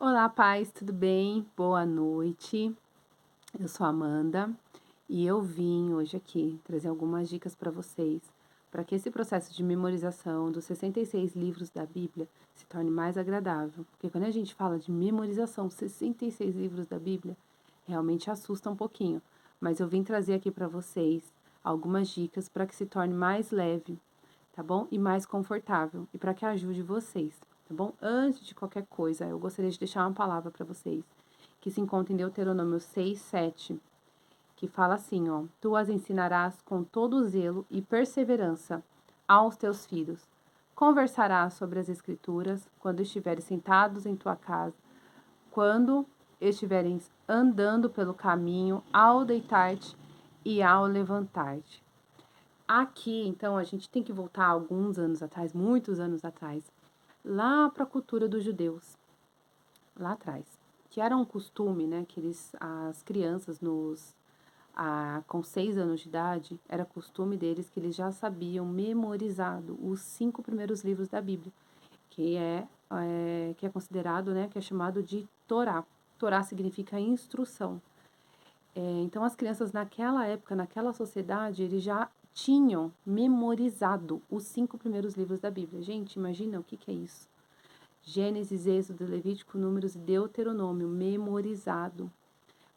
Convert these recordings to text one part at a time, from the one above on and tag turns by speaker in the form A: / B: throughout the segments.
A: Olá, paz, tudo bem? Boa noite. Eu sou a Amanda e eu vim hoje aqui trazer algumas dicas para vocês, para que esse processo de memorização dos 66 livros da Bíblia se torne mais agradável. Porque quando a gente fala de memorização, 66 livros da Bíblia, realmente assusta um pouquinho. Mas eu vim trazer aqui para vocês algumas dicas para que se torne mais leve, tá bom? E mais confortável e para que ajude vocês. Tá bom? Antes de qualquer coisa, eu gostaria de deixar uma palavra para vocês, que se encontra em Deuteronômio 6:7, que fala assim, ó: Tu as ensinarás com todo zelo e perseverança aos teus filhos. Conversarás sobre as escrituras quando estiveres sentados em tua casa, quando estiveres andando pelo caminho, ao deitar-te e ao levantar-te. Aqui, então, a gente tem que voltar alguns anos atrás, muitos anos atrás, lá para a cultura dos judeus, lá atrás, que era um costume, né, que as crianças com 6 anos de idade, era costume deles que eles já sabiam memorizado os 5 primeiros livros da Bíblia, que é considerado, né, que é chamado de Torá. Torá significa instrução. Então, as crianças naquela época, naquela sociedade, eles já tinham memorizado os 5 primeiros livros da Bíblia. Gente, imagina o que é isso. Gênesis, Êxodo, Levítico, Números e Deuteronômio, memorizado.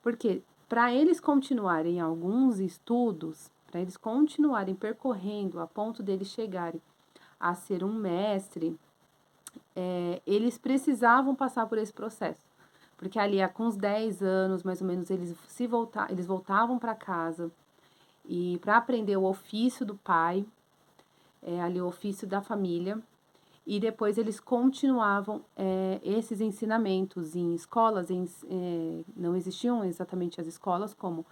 A: Porque para eles continuarem alguns estudos, para eles continuarem percorrendo a ponto deles chegarem a ser um mestre, eles precisavam passar por esse processo. Porque ali, com uns 10 anos, mais ou menos, eles voltavam para casa e para aprender o ofício do pai, ali o ofício da família, e depois eles continuavam esses ensinamentos em escolas, não existiam exatamente as escolas como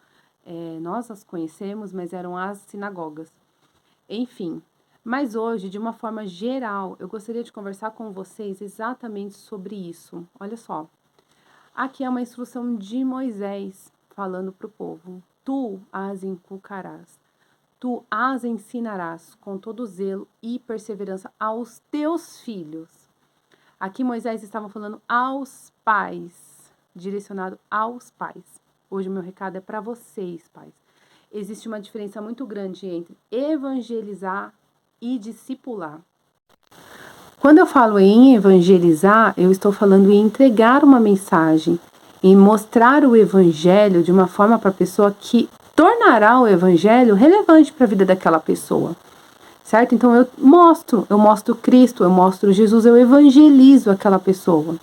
A: nós as conhecemos, mas eram as sinagogas. Enfim, mas hoje, de uma forma geral, eu gostaria de conversar com vocês exatamente sobre isso. Olha só, aqui é uma instrução de Moisés falando para o povo: Tu as inculcarás. Tu as ensinarás com todo zelo e perseverança aos teus filhos. Aqui Moisés estava falando aos pais, direcionado aos pais. Hoje o meu recado é para vocês, pais. Existe uma diferença muito grande entre evangelizar e discipular. Quando eu falo em evangelizar, eu estou falando em entregar uma mensagem, em mostrar o evangelho de uma forma para a pessoa que tornará o evangelho relevante para a vida daquela pessoa, certo? Então eu mostro Cristo, eu mostro Jesus, eu evangelizo aquela pessoa.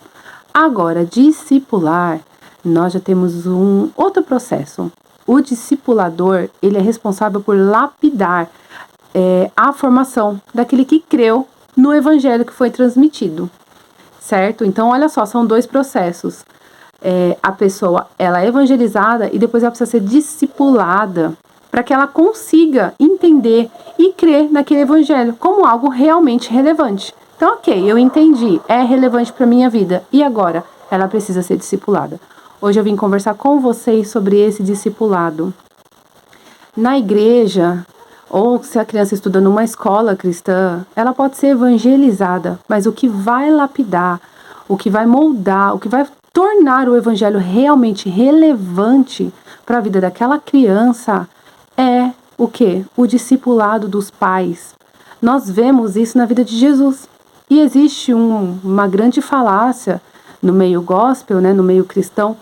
A: Agora, discipular, nós já temos um outro processo. O discipulador, ele é responsável por lapidar a formação daquele que creu no evangelho que foi transmitido, certo? Então, olha só, são 2 processos. A pessoa, ela é evangelizada e depois ela precisa ser discipulada para que ela consiga entender e crer naquele evangelho como algo realmente relevante. Então, ok, eu entendi, é relevante para a minha vida. E agora? Ela precisa ser discipulada. Hoje eu vim conversar com vocês sobre esse discipulado. Na igreja, ou se a criança estuda numa escola cristã, ela pode ser evangelizada, mas o que vai lapidar, o que vai moldar, o que vai tornar o evangelho realmente relevante para a vida daquela criança é o quê? O discipulado dos pais. Nós vemos isso na vida de Jesus. E existe uma grande falácia no meio gospel, né, no meio cristão,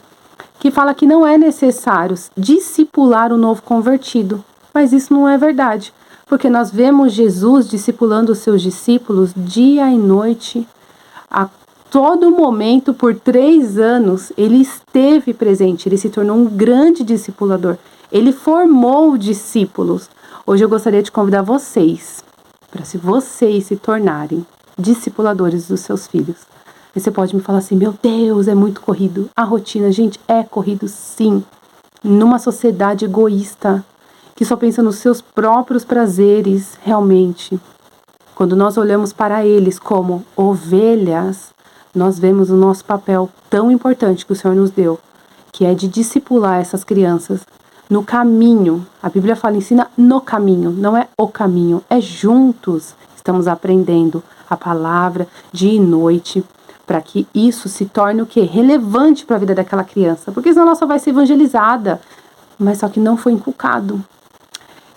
A: que fala que não é necessário discipular o novo convertido. Mas isso não é verdade, porque nós vemos Jesus discipulando os seus discípulos dia e noite, a todo momento, por 3 anos, ele esteve presente, ele se tornou um grande discipulador, ele formou discípulos. Hoje eu gostaria de convidar vocês, para se vocês se tornarem discipuladores dos seus filhos. E você pode me falar assim: meu Deus, é muito corrido. A rotina, gente, é corrido sim. Numa sociedade egoísta, que só pensa nos seus próprios prazeres, realmente. Quando nós olhamos para eles como ovelhas, nós vemos o nosso papel tão importante que o Senhor nos deu, que é de discipular essas crianças no caminho. A Bíblia fala, ensina no caminho, não é o caminho, é juntos. Estamos aprendendo a palavra dia e noite, para que isso se torne o quê? Relevante para a vida daquela criança, porque senão ela só vai ser evangelizada, mas só que não foi inculcado.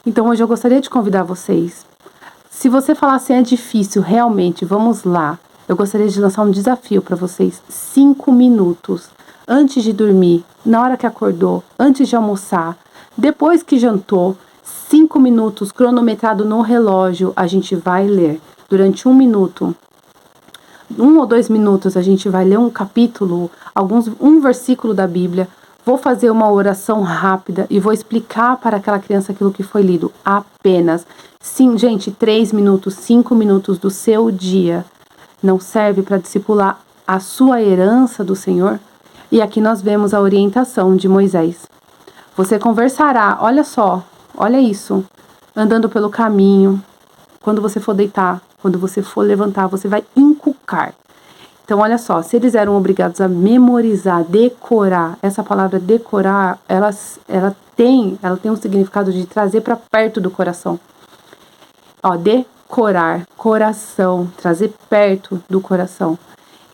A: Então hoje eu gostaria de convidar vocês. Se você falar assim, é difícil, realmente, vamos lá. Eu gostaria de lançar um desafio para vocês. 5 minutos antes de dormir, na hora que acordou, antes de almoçar, depois que jantou, 5 minutos cronometrado no relógio, a gente vai ler. Durante 1 minuto, 1 ou 2 minutos, a gente vai ler um capítulo, um versículo da Bíblia. Vou fazer uma oração rápida e vou explicar para aquela criança aquilo que foi lido. Apenas. Sim, gente, 3 minutos, 5 minutos do seu dia não serve para discipular a sua herança do Senhor? E aqui nós vemos a orientação de Moisés. Você conversará, olha só, olha isso, andando pelo caminho, quando você for deitar, quando você for levantar, você vai inculcar. Então, olha só, se eles eram obrigados a memorizar, decorar, essa palavra decorar, ela tem um significado de trazer para perto do coração. Ó, decorar, coração, trazer perto do coração.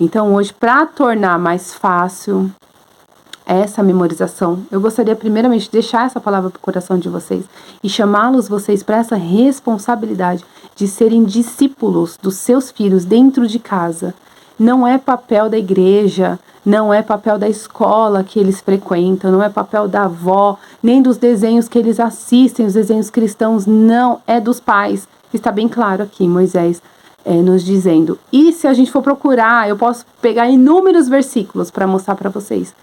A: Então, hoje, para tornar mais fácil essa memorização, eu gostaria primeiramente de deixar essa palavra para o coração de vocês e chamá-los vocês para essa responsabilidade de serem discípulos dos seus filhos dentro de casa. Não é papel da igreja, não é papel da escola que eles frequentam, não é papel da avó, nem dos desenhos que eles assistem, os desenhos cristãos, não, é dos pais. Está bem claro aqui, Moisés nos dizendo. E se a gente for procurar, eu posso pegar inúmeros versículos para mostrar para vocês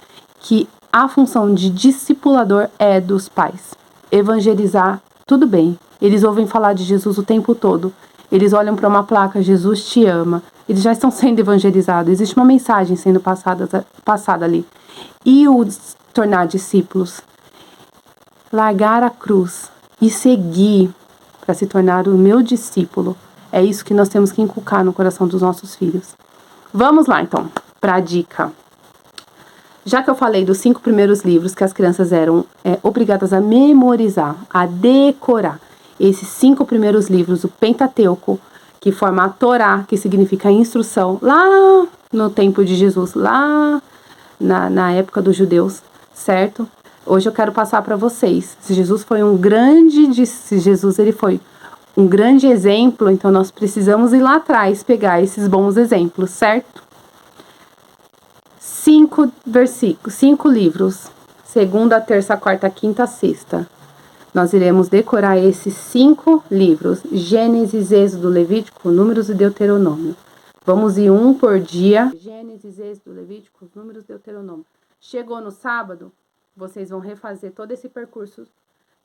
A: que a função de discipulador é dos pais. Evangelizar, tudo bem. Eles ouvem falar de Jesus o tempo todo. Eles olham para uma placa, Jesus te ama. Eles já estão sendo evangelizados. Existe uma mensagem sendo passada ali. E os tornar discípulos. Largar a cruz e seguir para se tornar o meu discípulo. É isso que nós temos que inculcar no coração dos nossos filhos. Vamos lá, então, para a dica. Já que eu falei dos 5 primeiros livros que as crianças eram obrigadas a memorizar, a decorar, esses 5 primeiros livros, o Pentateuco, que forma a Torá, que significa instrução, lá no tempo de Jesus, lá na época dos judeus, certo? Hoje eu quero passar para vocês. Se Jesus foi ele foi um grande exemplo, então nós precisamos ir lá atrás pegar esses bons exemplos, certo? 5 versículos, 5 livros, segunda, terça, quarta, quinta, sexta. Nós iremos decorar esses 5 livros, Gênesis, Êxodo, Levítico, Números e Deuteronômio. Vamos ir um por dia. Gênesis, Êxodo, Levítico, Números e Deuteronômio. Chegou no sábado, vocês vão refazer todo esse percurso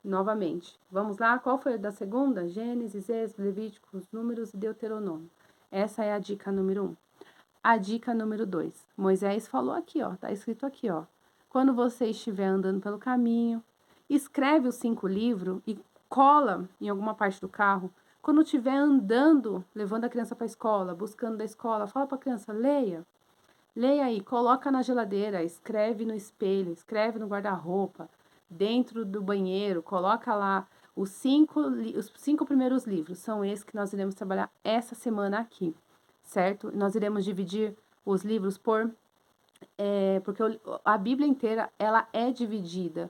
A: novamente. Vamos lá? Qual foi a da segunda? Gênesis, Êxodo, Levítico, Números e Deuteronômio. Essa é a dica número 1. A dica número 2. Moisés falou aqui, ó. Tá escrito aqui, ó. Quando você estiver andando pelo caminho, escreve os 5 livros e cola em alguma parte do carro. Quando estiver andando, levando a criança para a escola, buscando da escola, fala para a criança, leia. Leia aí, coloca na geladeira, escreve no espelho, escreve no guarda-roupa, dentro do banheiro, coloca lá os 5 primeiros livros. São esses que nós iremos trabalhar essa semana aqui, certo? Nós iremos dividir os livros porque a Bíblia inteira, ela é dividida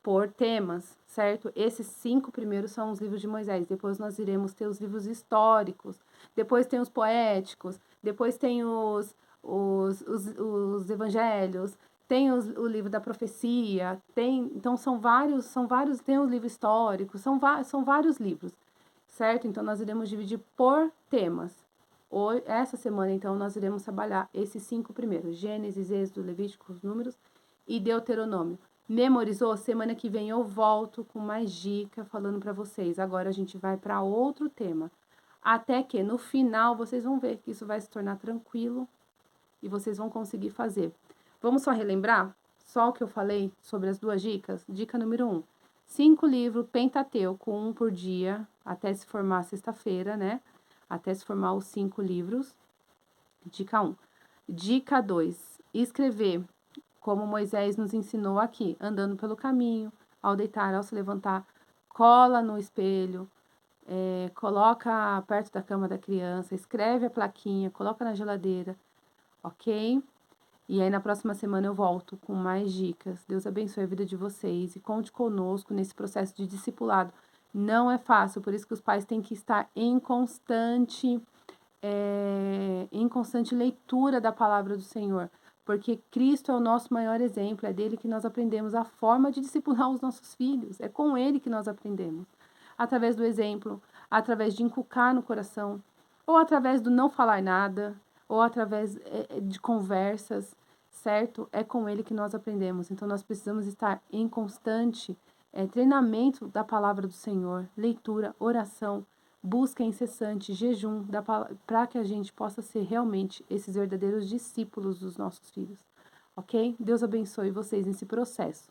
A: por temas, certo? Esses 5 primeiros são os livros de Moisés. Depois nós iremos ter os livros históricos. Depois tem os poéticos. Depois tem os evangelhos. Tem o livro da profecia. Então são vários. Tem o livro histórico. São vários livros, certo? Então nós iremos dividir por temas. Essa semana, então, nós iremos trabalhar esses 5 primeiros. Gênesis, Êxodo, Levítico, Números e Deuteronômio. Memorizou? Semana que vem eu volto com mais dica falando para vocês. Agora a gente vai para outro tema. Até que no final vocês vão ver que isso vai se tornar tranquilo e vocês vão conseguir fazer. Vamos só relembrar? Só o que eu falei sobre as 2 dicas? Dica número 1. 5 livros, Pentateuco, 1 por dia, até se formar sexta-feira, né? Até se formar os 5 livros. Dica 1. Dica 2. Escrever, como Moisés nos ensinou aqui, andando pelo caminho, ao deitar, ao se levantar, cola no espelho, coloca perto da cama da criança, escreve a plaquinha, coloca na geladeira. ok? E aí na próxima semana eu volto com mais dicas. Deus abençoe a vida de vocês e conte conosco nesse processo de discipulado. Não é fácil, por isso que os pais têm que estar em constante leitura da palavra do Senhor, porque Cristo é o nosso maior exemplo, é dele que nós aprendemos a forma de discipular os nossos filhos, é com ele que nós aprendemos, através do exemplo, através de inculcar no coração, ou através do não falar nada, ou através de conversas, certo? É com ele que nós aprendemos, então nós precisamos estar em constante treinamento da palavra do Senhor, leitura, oração, busca incessante, jejum, para que a gente possa ser realmente esses verdadeiros discípulos dos nossos filhos, ok? Deus abençoe vocês nesse processo.